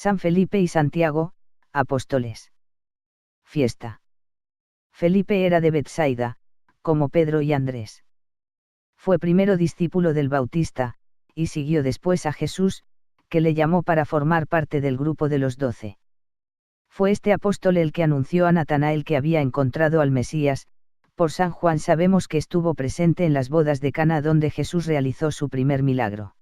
San Felipe y Santiago, apóstoles. Fiesta. Felipe era de Betsaida, como Pedro y Andrés. Fue primero discípulo del Bautista, y siguió después a Jesús, que le llamó para formar parte del grupo de los 12. Fue este apóstol el que anunció a Natanael que había encontrado al Mesías. Por San Juan sabemos que estuvo presente en las bodas de Cana donde Jesús realizó su primer milagro.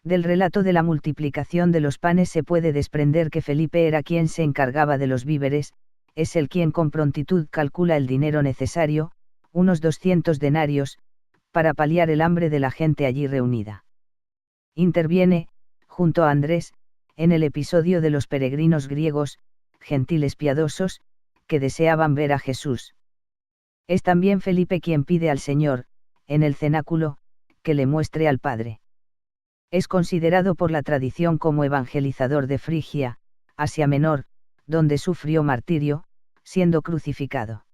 Del relato de la multiplicación de los panes se puede desprender que Felipe era quien se encargaba de los víveres, es el quien con prontitud calcula el dinero necesario, unos 200 denarios, para paliar el hambre de la gente allí reunida. Interviene, junto a Andrés, en el episodio de los peregrinos griegos, gentiles piadosos, que deseaban ver a Jesús. Es también Felipe quien pide al Señor, en el cenáculo, que le muestre al Padre. Es considerado por la tradición como evangelizador de Frigia, Asia Menor, donde sufrió martirio, siendo crucificado.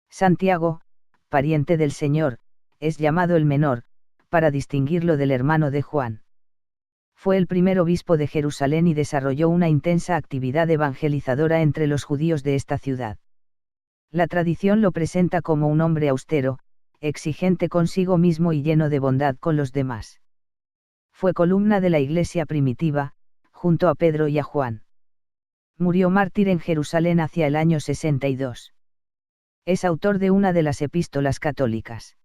Santiago, pariente del Señor, es llamado el menor, para distinguirlo del hermano de Juan. Fue el primer obispo de Jerusalén y desarrolló una intensa actividad evangelizadora entre los judíos de esta ciudad. La tradición lo presenta como un hombre austero, exigente consigo mismo y lleno de bondad con los demás. Fue columna de la iglesia primitiva, junto a Pedro y a Juan. Murió mártir en Jerusalén hacia el año 62. Es autor de una de las epístolas católicas.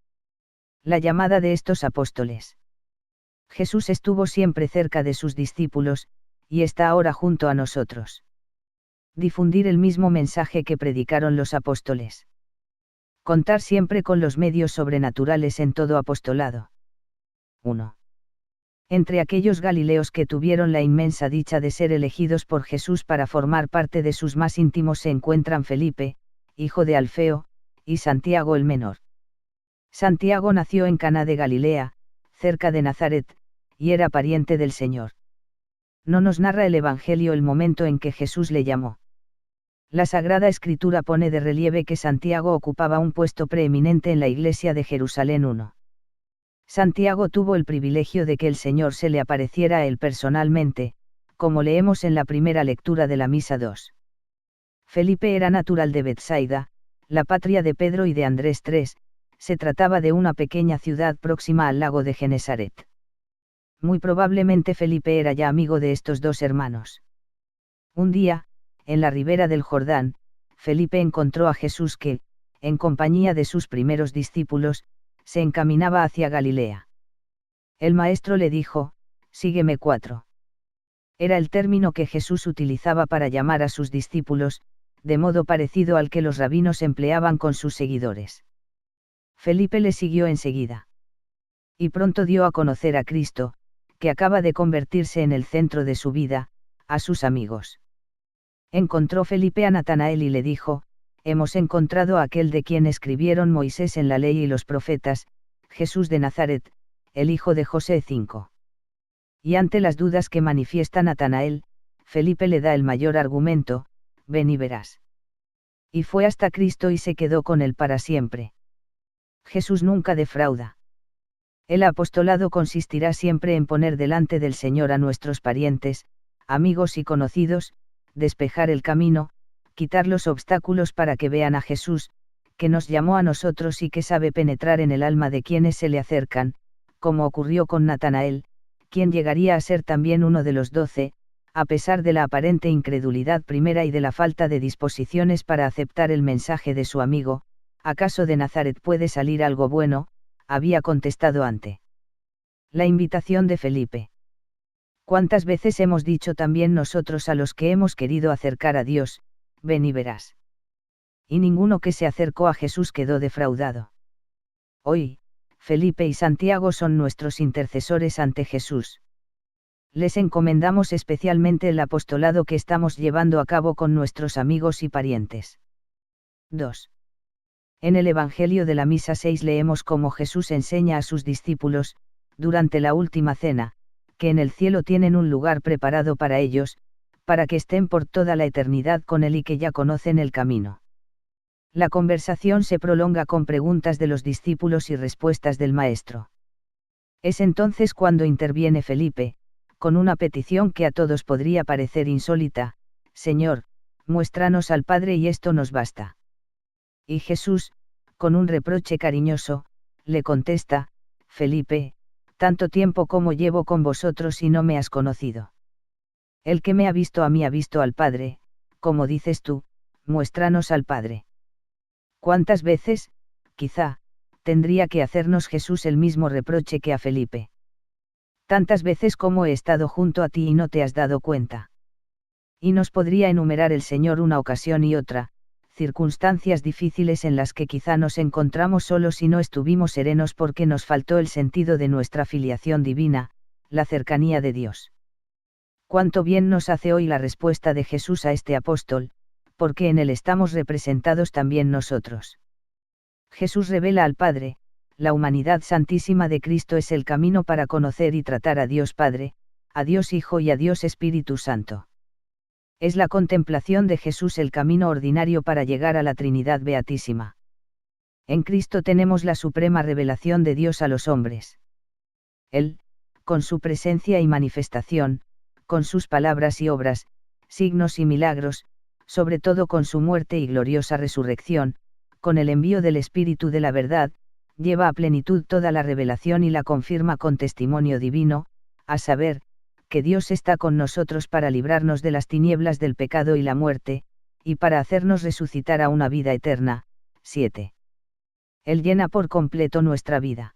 La llamada de estos apóstoles. Jesús estuvo siempre cerca de sus discípulos, y está ahora junto a nosotros. Difundir el mismo mensaje que predicaron los apóstoles. Contar siempre con los medios sobrenaturales en todo apostolado. 1. Entre aquellos galileos que tuvieron la inmensa dicha de ser elegidos por Jesús para formar parte de sus más íntimos se encuentran Felipe, hijo de Alfeo, y Santiago el menor. Santiago nació en Caná de Galilea, cerca de Nazaret, y era pariente del Señor. No nos narra el Evangelio el momento en que Jesús le llamó. La Sagrada Escritura pone de relieve que Santiago ocupaba un puesto preeminente en la iglesia de Jerusalén 1. Santiago tuvo el privilegio de que el Señor se le apareciera a él personalmente, como leemos en la primera lectura de la Misa 2. Felipe era natural de Betsaida, la patria de Pedro y de Andrés 3, se trataba de una pequeña ciudad próxima al lago de Genesaret. Muy probablemente Felipe era ya amigo de estos dos hermanos. Un día, en la ribera del Jordán, Felipe encontró a Jesús que, en compañía de sus primeros discípulos, se encaminaba hacia Galilea. El maestro le dijo, sígueme 4. Era el término que Jesús utilizaba para llamar a sus discípulos, de modo parecido al que los rabinos empleaban con sus seguidores. Felipe le siguió enseguida. Y pronto dio a conocer a Cristo, que acaba de convertirse en el centro de su vida, a sus amigos. Encontró Felipe a Natanael y le dijo, hemos encontrado a aquel de quien escribieron Moisés en la ley y los profetas, Jesús de Nazaret, el hijo de José 5. Y ante las dudas que manifiesta Natanael, Felipe le da el mayor argumento, ven y verás. Y fue hasta Cristo y se quedó con él para siempre. Jesús nunca defrauda. El apostolado consistirá siempre en poner delante del Señor a nuestros parientes, amigos y conocidos, despejar el camino, quitar los obstáculos para que vean a Jesús, que nos llamó a nosotros y que sabe penetrar en el alma de quienes se le acercan, como ocurrió con Natanael, quien llegaría a ser también uno de los 12, a pesar de la aparente incredulidad primera y de la falta de disposiciones para aceptar el mensaje de su amigo. ¿Acaso de Nazaret puede salir algo bueno?, había contestado ante la invitación de Felipe. ¿Cuántas veces hemos dicho también nosotros a los que hemos querido acercar a Dios, ven y verás? Y ninguno que se acercó a Jesús quedó defraudado. Hoy, Felipe y Santiago son nuestros intercesores ante Jesús. Les encomendamos especialmente el apostolado que estamos llevando a cabo con nuestros amigos y parientes. 2. En el Evangelio de la Misa 6 leemos cómo Jesús enseña a sus discípulos, durante la última cena, que en el cielo tienen un lugar preparado para ellos, para que estén por toda la eternidad con Él y que ya conocen el camino. La conversación se prolonga con preguntas de los discípulos y respuestas del Maestro. Es entonces cuando interviene Felipe, con una petición que a todos podría parecer insólita: Señor, muéstranos al Padre y esto nos basta. Y Jesús, con un reproche cariñoso, le contesta: Felipe, tanto tiempo como llevo con vosotros y no me has conocido. El que me ha visto a mí ha visto al Padre, como dices tú, muéstranos al Padre. ¿Cuántas veces, quizá, tendría que hacernos Jesús el mismo reproche que a Felipe? Tantas veces como he estado junto a ti y no te has dado cuenta. Y nos podría enumerar el Señor una ocasión y otra, circunstancias difíciles en las que quizá nos encontramos solos y no estuvimos serenos porque nos faltó el sentido de nuestra filiación divina, la cercanía de Dios. Cuánto bien nos hace hoy la respuesta de Jesús a este apóstol, porque en él estamos representados también nosotros. Jesús revela al Padre: la humanidad santísima de Cristo es el camino para conocer y tratar a Dios Padre, a Dios Hijo y a Dios Espíritu Santo. Es la contemplación de Jesús el camino ordinario para llegar a la Trinidad Beatísima. En Cristo tenemos la suprema revelación de Dios a los hombres. Él, con su presencia y manifestación, con sus palabras y obras, signos y milagros, sobre todo con su muerte y gloriosa resurrección, con el envío del Espíritu de la verdad, lleva a plenitud toda la revelación y la confirma con testimonio divino, a saber, que Dios está con nosotros para librarnos de las tinieblas del pecado y la muerte, y para hacernos resucitar a una vida eterna. 7. Él llena por completo nuestra vida.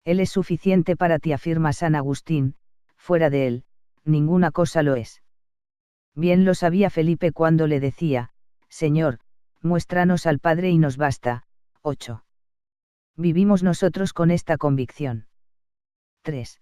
Él es suficiente para ti, afirma San Agustín: fuera de él, ninguna cosa lo es. Bien lo sabía Felipe cuando le decía: Señor, muéstranos al Padre y nos basta. 8. Vivimos nosotros con esta convicción. 3.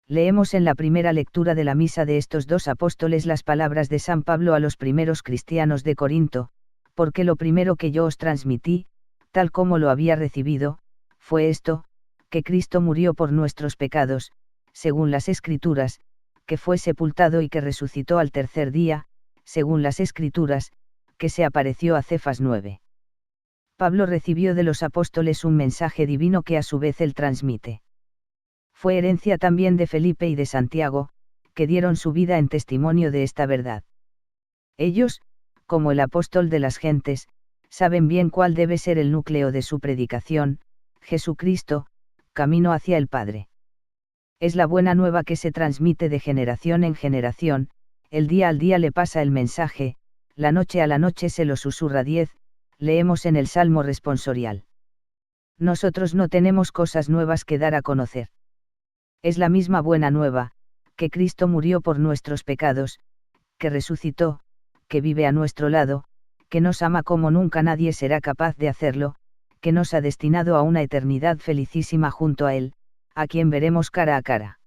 Leemos en la primera lectura de la misa de estos dos apóstoles las palabras de San Pablo a los primeros cristianos de Corinto: porque lo primero que yo os transmití, tal como lo había recibido, fue esto, que Cristo murió por nuestros pecados, según las Escrituras, que fue sepultado y que resucitó al tercer día, según las Escrituras, que se apareció a Cefas. 9. Pablo recibió de los apóstoles un mensaje divino que a su vez él transmite. Fue herencia también de Felipe y de Santiago, que dieron su vida en testimonio de esta verdad. Ellos, como el apóstol de las gentes, saben bien cuál debe ser el núcleo de su predicación: Jesucristo, camino hacia el Padre. Es la buena nueva que se transmite de generación en generación, el día al día le pasa el mensaje, la noche a la noche se lo susurra. 10. Leemos en el Salmo responsorial: nosotros no tenemos cosas nuevas que dar a conocer. Es la misma buena nueva, que Cristo murió por nuestros pecados, que resucitó, que vive a nuestro lado, que nos ama como nunca nadie será capaz de hacerlo, que nos ha destinado a una eternidad felicísima junto a Él, a quien veremos cara a cara.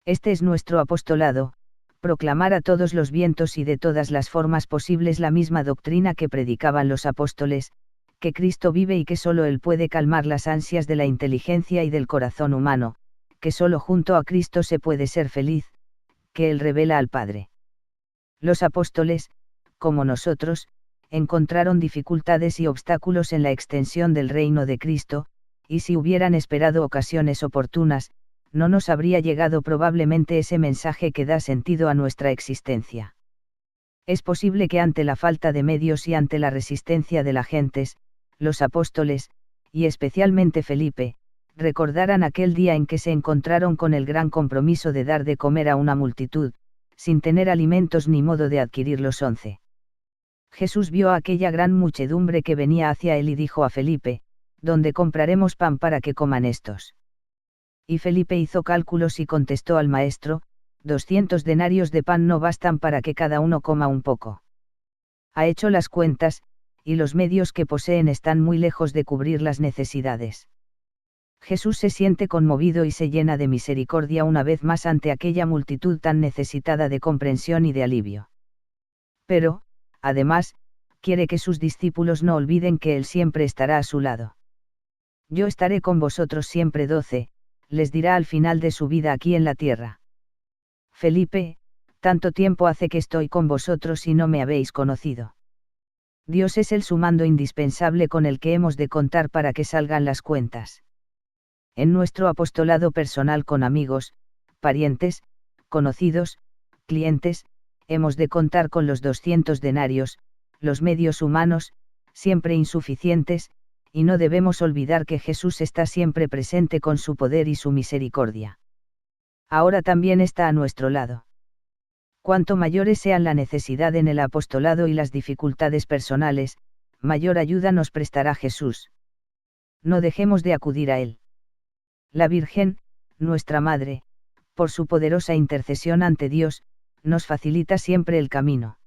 Este es nuestro apostolado: proclamar a todos los vientos y de todas las formas posibles la misma doctrina que predicaban los apóstoles, que Cristo vive y que solo Él puede calmar las ansias de la inteligencia y del corazón humano, que solo junto a Cristo se puede ser feliz, que Él revela al Padre. Los apóstoles, como nosotros, encontraron dificultades y obstáculos en la extensión del reino de Cristo, y si hubieran esperado ocasiones oportunas, no nos habría llegado probablemente ese mensaje que da sentido a nuestra existencia. Es posible que ante la falta de medios y ante la resistencia de las gentes, los apóstoles, y especialmente Felipe, recordaran aquel día en que se encontraron con el gran compromiso de dar de comer a una multitud, sin tener alimentos ni modo de adquirirlos. 11. Jesús vio a aquella gran muchedumbre que venía hacia él y dijo a Felipe: ¿dónde compraremos pan para que coman estos? Y Felipe hizo cálculos y contestó al maestro: 200 denarios de pan no bastan para que cada uno coma un poco. Ha hecho las cuentas, y los medios que poseen están muy lejos de cubrir las necesidades. Jesús se siente conmovido y se llena de misericordia una vez más ante aquella multitud tan necesitada de comprensión y de alivio. Pero, además, quiere que sus discípulos no olviden que Él siempre estará a su lado. Yo estaré con vosotros siempre. 12, les dirá al final de su vida aquí en la tierra. Felipe, tanto tiempo hace que estoy con vosotros y no me habéis conocido. Dios es el sumando indispensable con el que hemos de contar para que salgan las cuentas. En nuestro apostolado personal con amigos, parientes, conocidos, clientes, hemos de contar con los 200 denarios, los medios humanos, siempre insuficientes, y no debemos olvidar que Jesús está siempre presente con su poder y su misericordia. Ahora también está a nuestro lado. Cuanto mayores sean la necesidad en el apostolado y las dificultades personales, mayor ayuda nos prestará Jesús. No dejemos de acudir a Él. La Virgen, nuestra Madre, por su poderosa intercesión ante Dios, nos facilita siempre el camino.